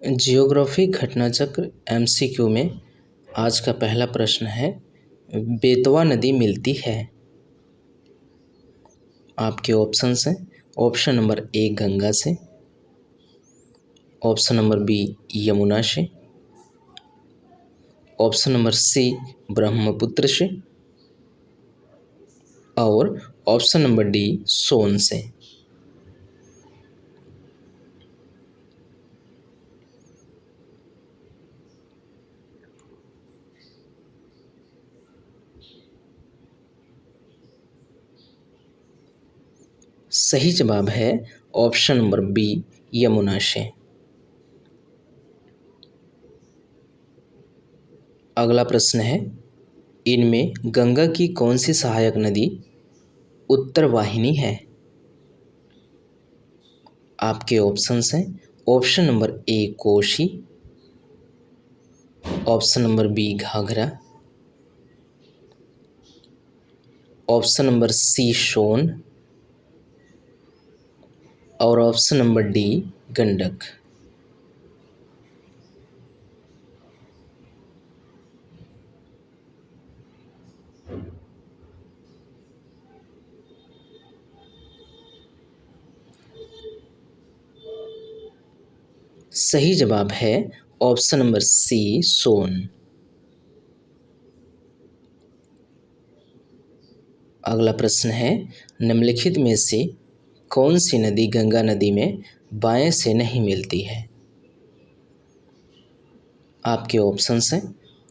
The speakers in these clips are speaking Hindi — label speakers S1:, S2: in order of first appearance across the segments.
S1: जियोग्राफी घटनाचक्र एमसीक्यू में आज का पहला प्रश्न है, बेतवा नदी मिलती है। आपके ऑप्शंस हैं। ऑप्शन नंबर ए गंगा से, ऑप्शन नंबर बी यमुना से, ऑप्शन नंबर सी ब्रह्मपुत्र से और ऑप्शन नंबर डी सोन से। सही जवाब है ऑप्शन नंबर बी यमुना से। अगला प्रश्न है, इनमें गंगा की कौन सी सहायक नदी उत्तर वाहिनी है। आपके ऑप्शंस हैं। Option number A Kosi, option number B Ghaghara, option number C Son और ऑप्शन नंबर डी गंडक। सही जवाब है ऑप्शन नंबर सी सोन। अगला प्रश्न है, निम्नलिखित में से कौन सी नदी गंगा नदी में बाएं से नहीं मिलती है। आपके ऑप्शंस हैं।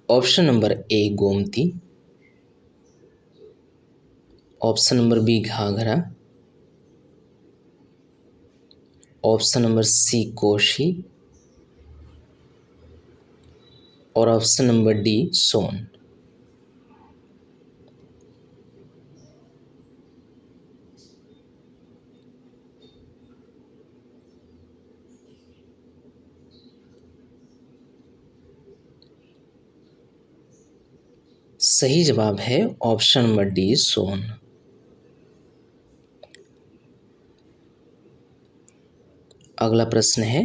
S1: Option number A Gomti, option number B Ghaghara, option number C Kosi और ऑप्शन नंबर डी सोन। सही जवाब है ऑप्शन नंबर डी सोन। अगला प्रश्न है,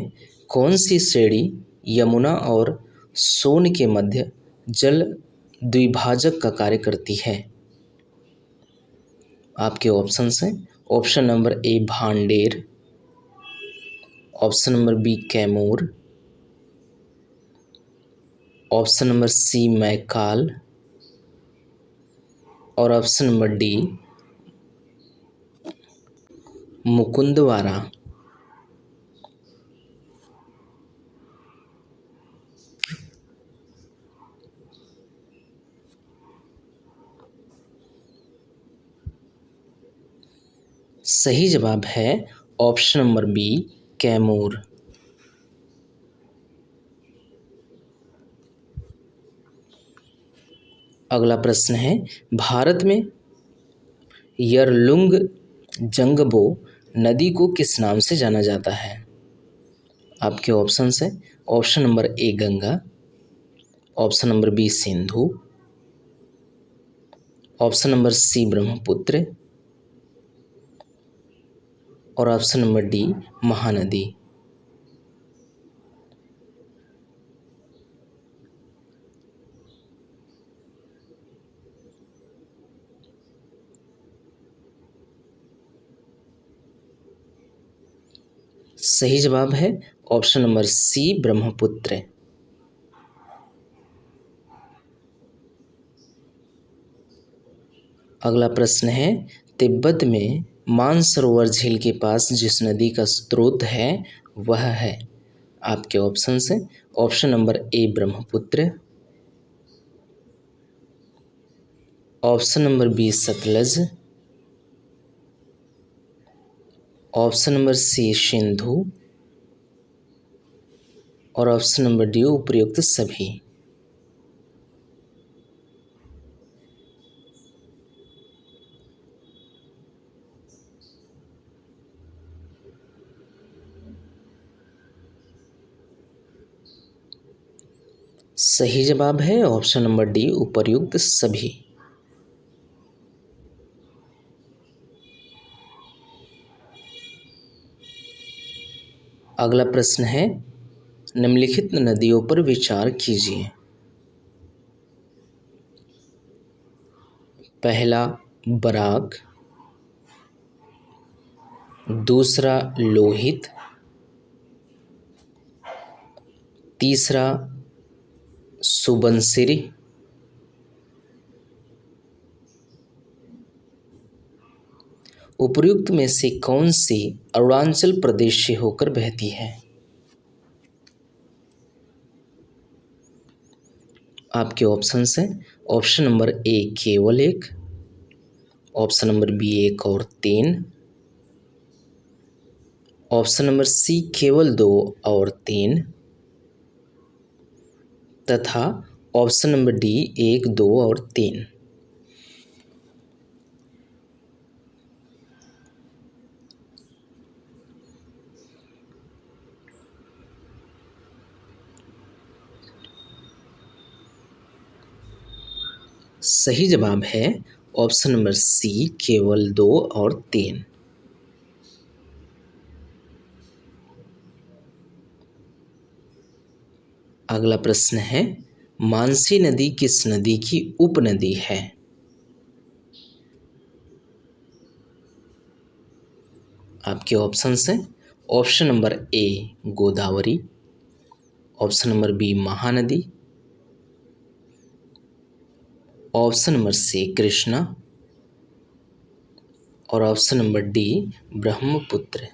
S1: कौन सी श्रेणी यमुना और सोन के मध्य जल द्विभाजक का कार्य करती है। आपके ऑप्शंस हैं। Option number A Bhander, option number B Kaimur, option number C Maikal और ऑप्शन नंबर डी मुकुंदवारा। सही जवाब है ऑप्शन नंबर बी कैमूर। अगला प्रश्न है, भारत में यरलुंग जंगबो नदी को किस नाम से जाना जाता है। आपके ऑप्शंस हैं। Option number A Ganga, option number B Sindhu, option number C Brahmaputra और ऑप्शन नंबर डी महानदी। सही जवाब है ऑप्शन नंबर सी ब्रह्मपुत्र। अगला प्रश्न है, तिब्बत में मानसरोवर झील के पास जिस नदी का स्रोत है वह है। आपके ऑप्शंस हैं। Option number A Brahmaputra, option number B Sutlej, option number C Sindhu और ऑप्शन नंबर डी उपयुक्त सभी। सही जवाब है ऑप्शन नंबर डी उपर्युक्त सभी। अगला प्रश्न है, निम्नलिखित नदियों पर विचार कीजिए। पहला बराक, दूसरा लोहित, तीसरा सुबनसिरी, उपर्युक्त में से कौन सी अरुणाचल प्रदेश से होकर बहती है? आपके ऑप्शंस हैं। ऑप्शन नंबर ए केवल एक, ऑप्शन नंबर बी एक और तीन, ऑप्शन नंबर सी केवल दो और तीन, तथा ऑप्शन नंबर डी एक, दो और तीन। सही जवाब है ऑप्शन नंबर सी केवल दो और तीन। अगला प्रश्न है, मानसी नदी किस नदी की उपनदी है? आपके ऑप्शंस हैं। Option number A Godavari, option number B Mahanadi, option number C Krishna और ऑप्शन नंबर डी ब्रह्मपुत्र।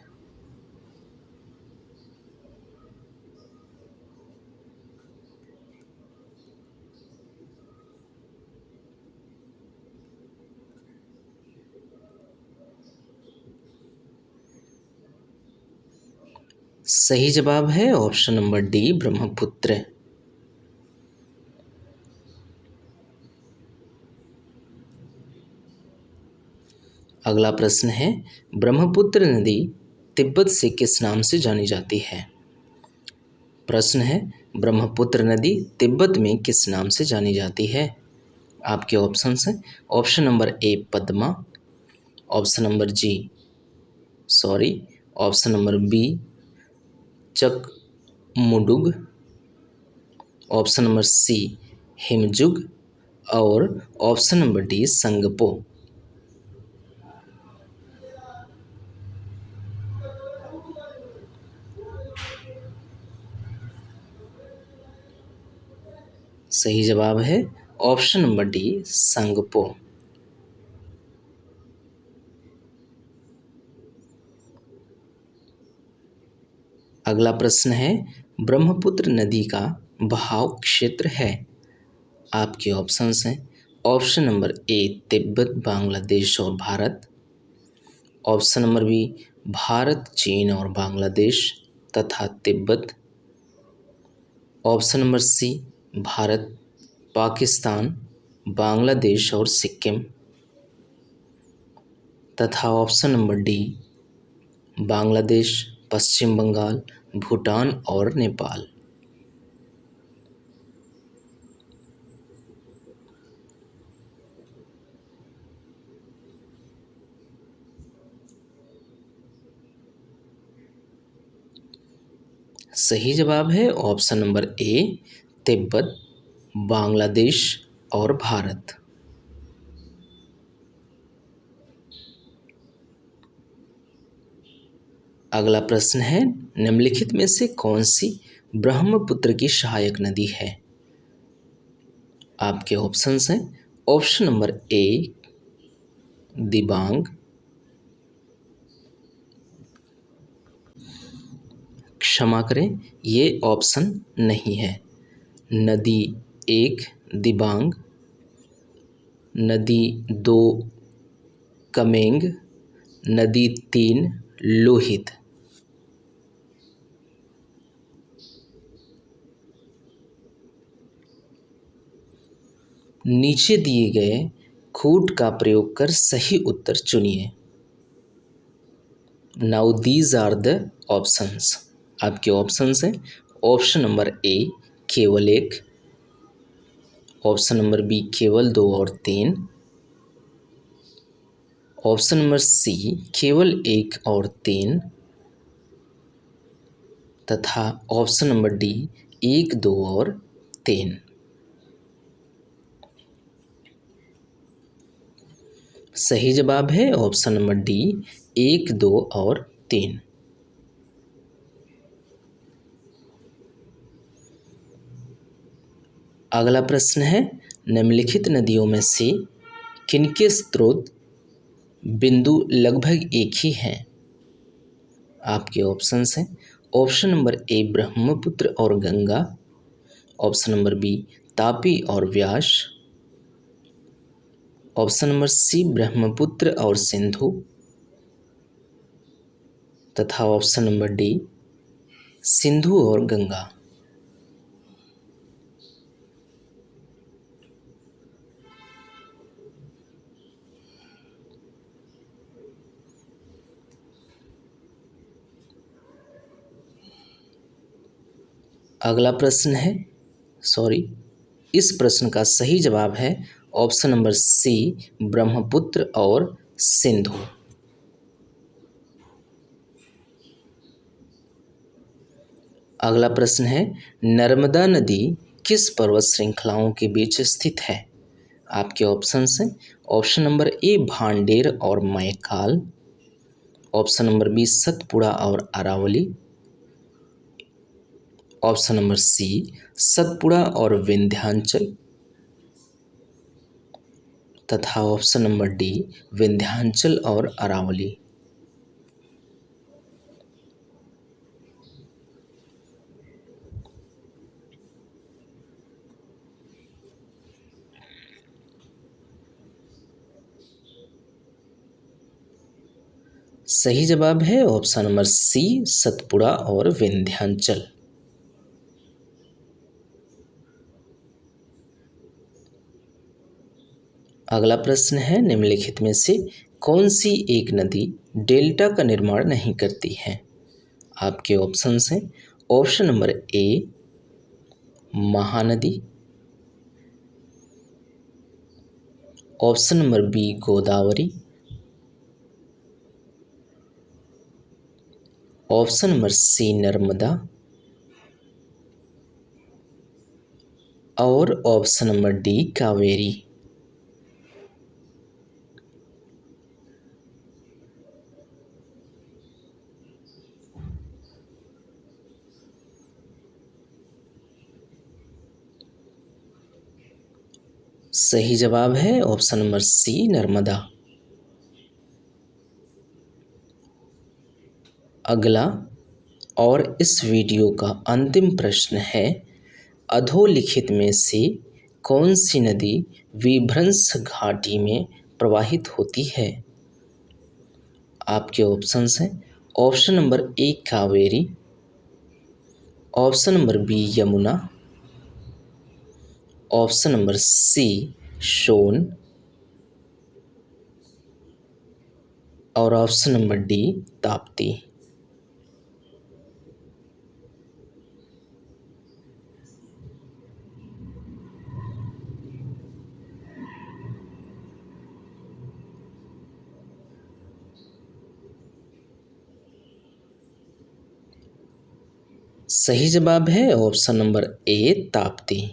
S1: सही जवाब है ऑप्शन नंबर डी ब्रह्मपुत्र। अगला प्रश्न है, ब्रह्मपुत्र नदी तिब्बत से किस नाम से जानी जाती है? प्रश्न है, ब्रह्मपुत्र नदी तिब्बत में किस नाम से जानी जाती है? आपके ऑप्शंस हैं। Option number A Padma, option number G sorry option number B चकमुडुग, ऑप्शन नंबर सी हिमजुग और ऑप्शन नंबर डी संगपो। सही जवाब है ऑप्शन नंबर डी संगपो। अगला प्रश्न है, ब्रह्मपुत्र नदी का बहाव क्षेत्र है। आपके ऑप्शंस हैं। Option number A Tibet, Bangladesh और Bharat, option number B Bharat, चीन और बांग्लादेश तथा Tibet, option number C Bharat, Pakistan, Bangladesh और सिक्किम तथा option number D Bangladesh, Paschim Bangal, Bhutan और नेपाल। सही जवाब है option number A Tibet, Bangladesh और भारत। अगला प्रश्न है, निम्नलिखित में से कौन सी ब्रह्मपुत्र की सहायक नदी है? आपके ऑप्शंस हैं। ऑप्शन नंबर ए दिबांग, क्षमा करें ये ऑप्शन नहीं है। नदी एक दिबांग, नदी दो कमेंग, नदी तीन लोहित। नीचे दिए गए खूट का प्रयोग कर सही उत्तर चुनिए। Now these are the options. आपके ऑप्शंस हैं। ऑप्शन नंबर ए केवल एक, ऑप्शन नंबर बी केवल दो और तीन, ऑप्शन नंबर सी केवल एक और तीन तथा ऑप्शन नंबर डी 1, 2 और 3। सही जवाब है ऑप्शन नंबर डी 1, 2 और 3। अगला प्रश्न है, निम्नलिखित नदियों में से किनके स्रोत बिंदु लगभग एक ही हैं? आपके ऑप्शंस हैं। ऑप्शन नंबर ए ब्रह्मपुत्र और Ganga, option number B Tapi और Beas, option number C Brahmaputra और सिंधु, तथा ऑप्शन नंबर डी सिंधु और गंगा। अगला प्रश्न है, इस प्रश्न का सही जवाब है ऑप्शन नंबर सी ब्रह्मपुत्र और सिंधु। अगला प्रश्न है, नर्मदा नदी किस पर्वत श्रृंखलाओं के बीच स्थित है? आपके ऑप्शंस हैं। ऑप्शन नंबर ए भांडेर और Maikal, option number B Satpura और Aravali, option number C Satpura और विंध्याचल, तथा ऑप्शन नंबर डी विंध्याचल और अरावली। सही जवाब है ऑप्शन नंबर सी सतपुड़ा और विंध्याचल। अगला प्रश्न है, निम्नलिखित में से कौन सी एक नदी डेल्टा का निर्माण नहीं करती है? आपके ऑप्शंस हैं। Option number A Mahanadi, option number B Godavari, option number C Narmada और ऑप्शन नंबर डी कावेरी। सही जवाब है ऑप्शन नंबर सी नर्मदा। अगला और इस वीडियो का अंतिम प्रश्न है, अधोलिखित में से कौन सी नदी विभ्रंश घाटी में प्रवाहित होती है? आपके ऑप्शंस हैं। Option number A Kaveri, option number B Yamuna, option number C Son और ऑप्शन नंबर डी ताप्ती। सही जवाब है ऑप्शन नंबर ए ताप्ती।